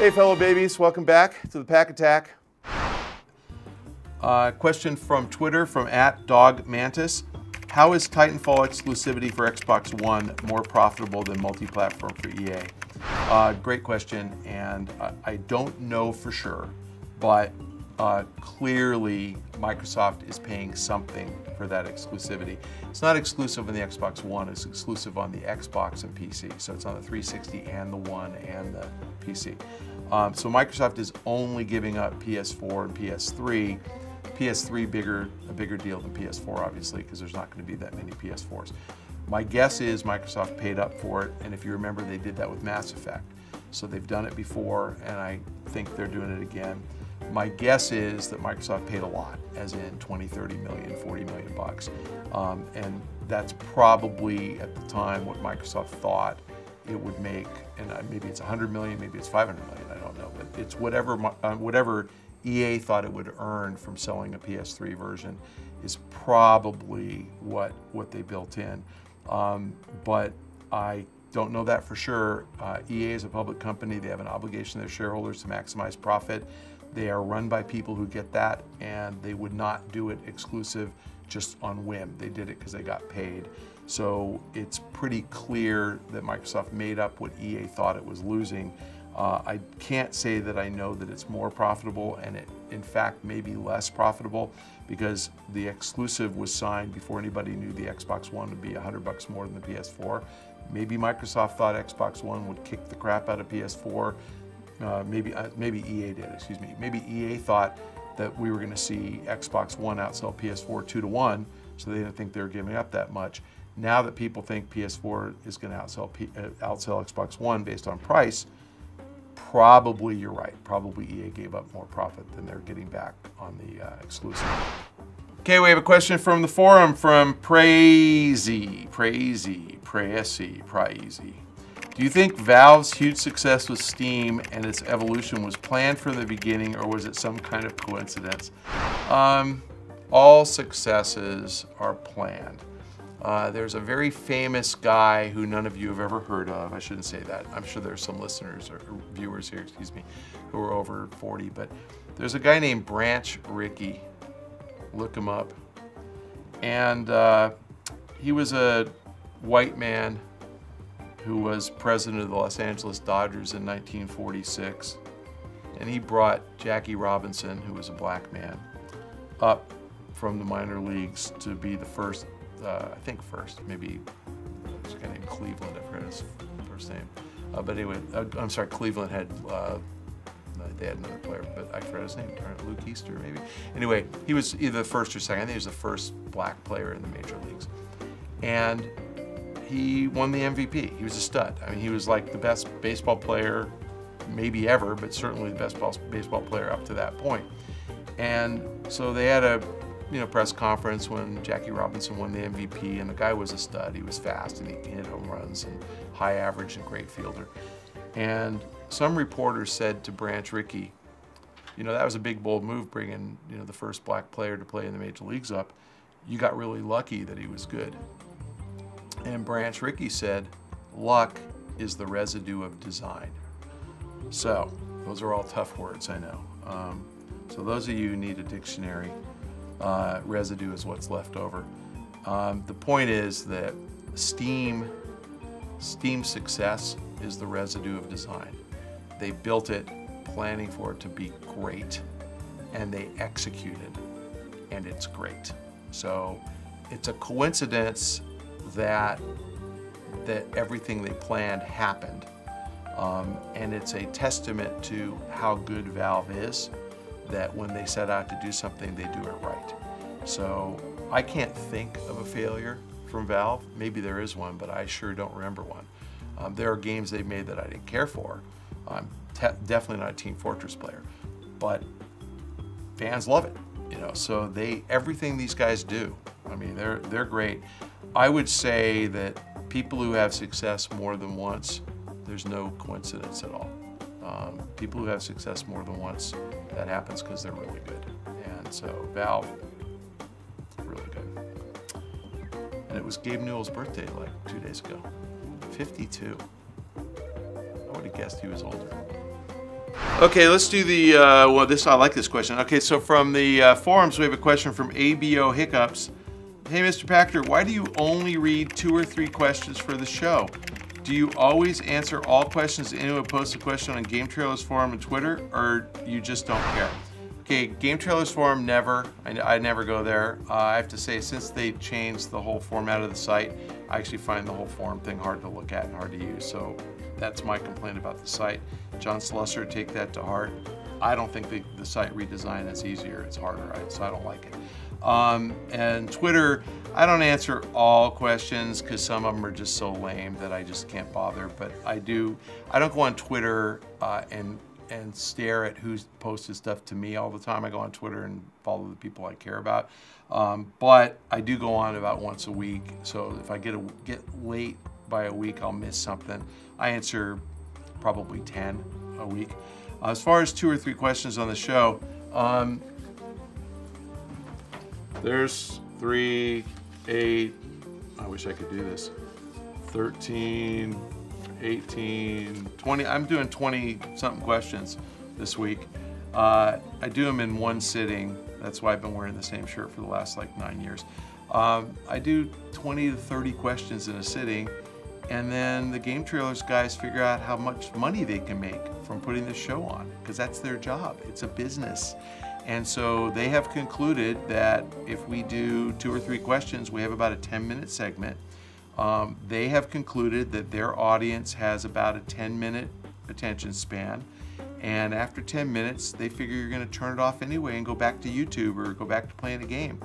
Hey fellow babies, welcome back to the Pach-Attack. Question from Twitter from @DogMantis. How is Titanfall exclusivity for Xbox One more profitable than multi-platform for EA? Great question, and I don't know for sure, but clearly Microsoft is paying something for that exclusivity. It's not exclusive on the Xbox One, it's exclusive on the Xbox and PC. So it's on the 360 and the One and the PC. So Microsoft is only giving up PS4 and PS3. PS3 a bigger deal than PS4, obviously, because there's not going to be that many PS4s. My guess is Microsoft paid up for it, and if you remember, they did that with Mass Effect. So they've done it before, and I think they're doing it again. My guess is that Microsoft paid a lot, as in 20, 30 million, 40 million bucks. And that's probably, at the time, what Microsoft thought it would make. And maybe it's 100 million, maybe it's 500 million, I don't know. But it's whatever EA thought it would earn from selling a PS3 version is probably what they built in. But I don't know that for sure. EA is a public company. They have an obligation to their shareholders to maximize profit. They are run by people who get that, and they would not do it exclusive just on whim. They did it because they got paid. So it's pretty clear that Microsoft made up what EA thought it was losing. I can't say that I know that it's more profitable, and it in fact may be less profitable, because the exclusive was signed before anybody knew the Xbox One would be $100 more than the PS4. Maybe Microsoft thought Xbox One would kick the crap out of PS4. Maybe EA did, excuse me. Maybe EA thought that we were going to see Xbox One outsell PS4 2-to-1, so they didn't think they were giving up that much. Now that people think PS4 is going to outsell Xbox One based on price, probably you're right. Probably EA gave up more profit than they're getting back on the exclusive. Okay, we have a question from the forum from Prazy. Do you think Valve's huge success with Steam and its evolution was planned from the beginning, or was it some kind of coincidence? All successes are planned. There's a very famous guy who none of you have ever heard of. I shouldn't say that. I'm sure there's some listeners or viewers here, excuse me, who are over 40, but there's a guy named Branch Rickey. Look him up. And he was a white man who was president of the Los Angeles Dodgers in 1946. And he brought Jackie Robinson, who was a black man, up from the minor leagues to be the first, I think first, maybe there's a guy named Cleveland, I forgot his first name. But anyway, I'm sorry, Cleveland had, they had another player, but I forgot his name, Luke Easter maybe. Anyway, he was either the first or second. I think he was the first black player in the major leagues. And he won the MVP. He was a stud. I mean, he was like the best baseball player maybe ever, but certainly the best baseball player up to that point. And so they had a press conference when Jackie Robinson won the MVP, and the guy was a stud. He was fast, and he hit home runs, and high average, and great fielder. And some reporters said to Branch Rickey, that was a big, bold move, bringing the first black player to play in the major leagues up. You got really lucky that he was good. And Branch Rickey said, luck is the residue of design. So those are all tough words, I know. So those of you who need a dictionary, residue is what's left over. The point is that Steam's success is the residue of design. They built it planning for it to be great, and they executed, and it's great. So it's a coincidence that everything they planned happened, and it's a testament to how good Valve is, that when they set out to do something, they do it right. So I can't think of a failure from Valve. Maybe there is one, but I sure don't remember one. There are games they've made that I didn't care for. I'm definitely not a Team Fortress player, but fans love it. So everything these guys do, I mean, they're great. I would say that people who have success more than once, there's no coincidence at all. People who have success more than once, that happens because they're really good. And so Valve, really good. And it was Gabe Newell's birthday like 2 days ago. 52. I would have guessed he was older. Okay, let's do the, well, I like this question. Okay, so from the forums, we have a question from ABO Hiccups. Hey, Mr. Pachter, why do you only read 2 or 3 questions for the show? Do you always answer all questions anyone posts a question on GameTrailers forum and Twitter, or you just don't care? Okay, GameTrailers forum, never. I never go there. I have to say, since they changed the whole format of the site, I actually find the whole forum thing hard to look at and hard to use. So that's my complaint about the site. John Slusser, take that to heart. I don't think the site redesign is easier, it's harder, so I don't like it. And Twitter, I don't answer all questions because some of them are just so lame that I just can't bother, but I don't go on Twitter and stare at who's posted stuff to me all the time. I go on Twitter and follow the people I care about. But I do go on about once a week, so if I get late by a week, I'll miss something. I answer probably 10 a week. As far as 2 or 3 questions on the show, there's 3, 8, I wish I could do this, 13, 18, 20, I'm doing 20 something questions this week. I do them in one sitting. That's why I've been wearing the same shirt for the last like 9 years. I do 20 to 30 questions in a sitting, and then the GameTrailers guys figure out how much money they can make from putting the show on, because that's their job. It's a business. And so they have concluded that if we do 2 or 3 questions, we have about a 10-minute segment. They have concluded that their audience has about a 10-minute attention span. And after 10 minutes, they figure you're going to turn it off anyway and go back to YouTube or go back to playing a game.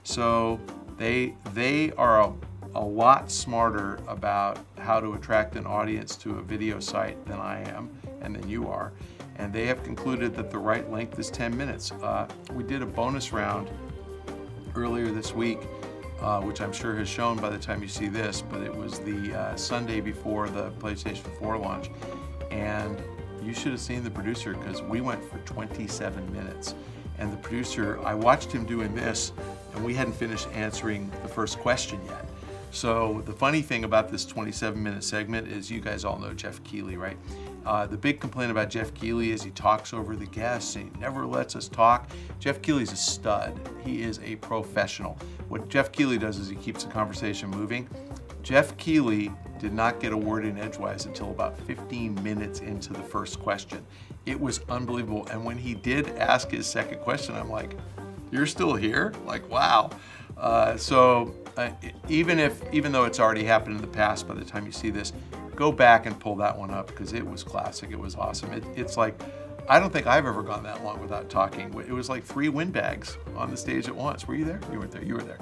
So they are a lot smarter about how to attract an audience to a video site than I am and than you are. And they have concluded that the right length is 10 minutes. We did a bonus round earlier this week, which I'm sure has shown by the time you see this, but it was the Sunday before the PlayStation 4 launch. And you should have seen the producer, because we went for 27 minutes. And the producer, I watched him doing this, and we hadn't finished answering the first question yet. So the funny thing about this 27-minute segment is, you guys all know Jeff Keighley, right? The big complaint about Jeff Keighley is he talks over the guests and he never lets us talk. Jeff Keighley's a stud. He is a professional. What Jeff Keighley does is he keeps the conversation moving. Jeff Keighley did not get a word in edgewise until about 15 minutes into the first question. It was unbelievable. And when he did ask his second question, I'm like, you're still here? Like, wow. Even though it's already happened in the past, by the time you see this, go back and pull that one up, because it was classic. It was awesome. It's like, I don't think I've ever gone that long without talking. It was like 3 windbags on the stage at once. Were you there? You weren't there. You were there.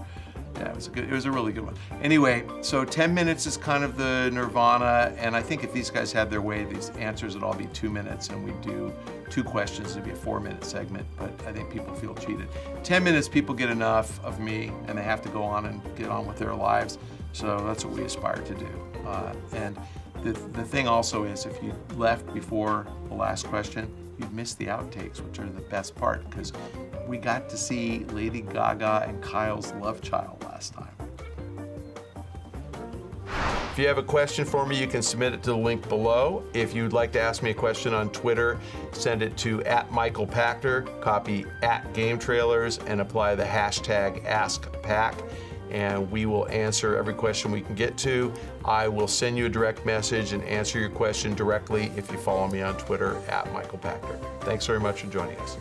Yeah, it was a really good one. Anyway, so 10 minutes is kind of the nirvana, and I think if these guys had their way, these answers would all be 2 minutes, and we'd do 2 questions, it'd be a 4-minute segment, but I think people feel cheated. 10 minutes, people get enough of me, and they have to go on and get on with their lives, so that's what we aspire to do. And the thing also is, if you left before the last question, you'd miss the outtakes, which are the best part, because we got to see Lady Gaga and Kyle's love child last time. If you have a question for me, you can submit it to the link below. If you'd like to ask me a question on Twitter, send it to @MichaelPachter, copy @GameTrailers, and apply the hashtag AskPack. And we will answer every question we can get to. I will send you a direct message and answer your question directly if you follow me on Twitter @MichaelPachter. Thanks very much for joining us.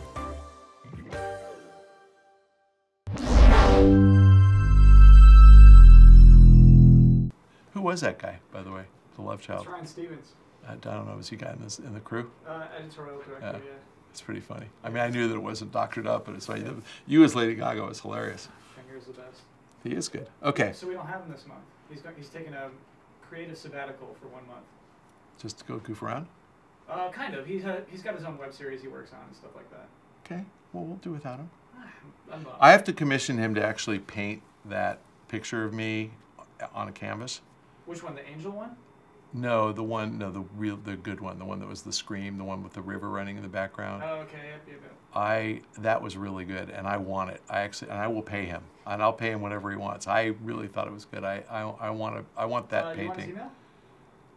Who was that guy, by the way, the love child? It's Ryan Stevens. I don't know, was he a guy in the crew? Editorial director, yeah. It's pretty funny. I mean, I knew that it wasn't doctored up, but it's funny. You as Lady Gaga was hilarious. Finger's the best. He is good. Okay. So we don't have him this month. He's taking a creative sabbatical for 1 month. Just to go goof around? Kind of. He's got his own web series he works on and stuff like that. Okay. Well, we'll do without him. I'm I have to commission him to actually paint that picture of me on a canvas. Which one? The angel one? No, the good one, the one that was the Scream, the one with the river running in the background. Oh, okay. Yep. That was really good, and I want it. And I will pay him, and I'll pay him whatever he wants. I really thought it was good. I want that You want his painting. email?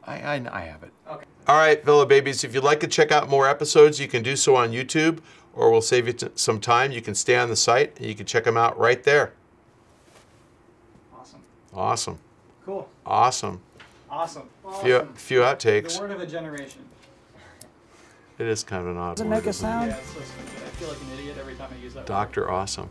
I have it. Okay. All right, Villa Babies, if you'd like to check out more episodes, you can do so on YouTube, or we'll save you some time. You can stay on the site, and you can check them out right there. Awesome. Awesome. Cool. Awesome. Awesome. Few outtakes. The word of a generation. It is kind of an odd Does it word, make a isn't it? sound? Yeah, it's so stupid. I feel like an idiot every time I use that word. Dr. Awesome.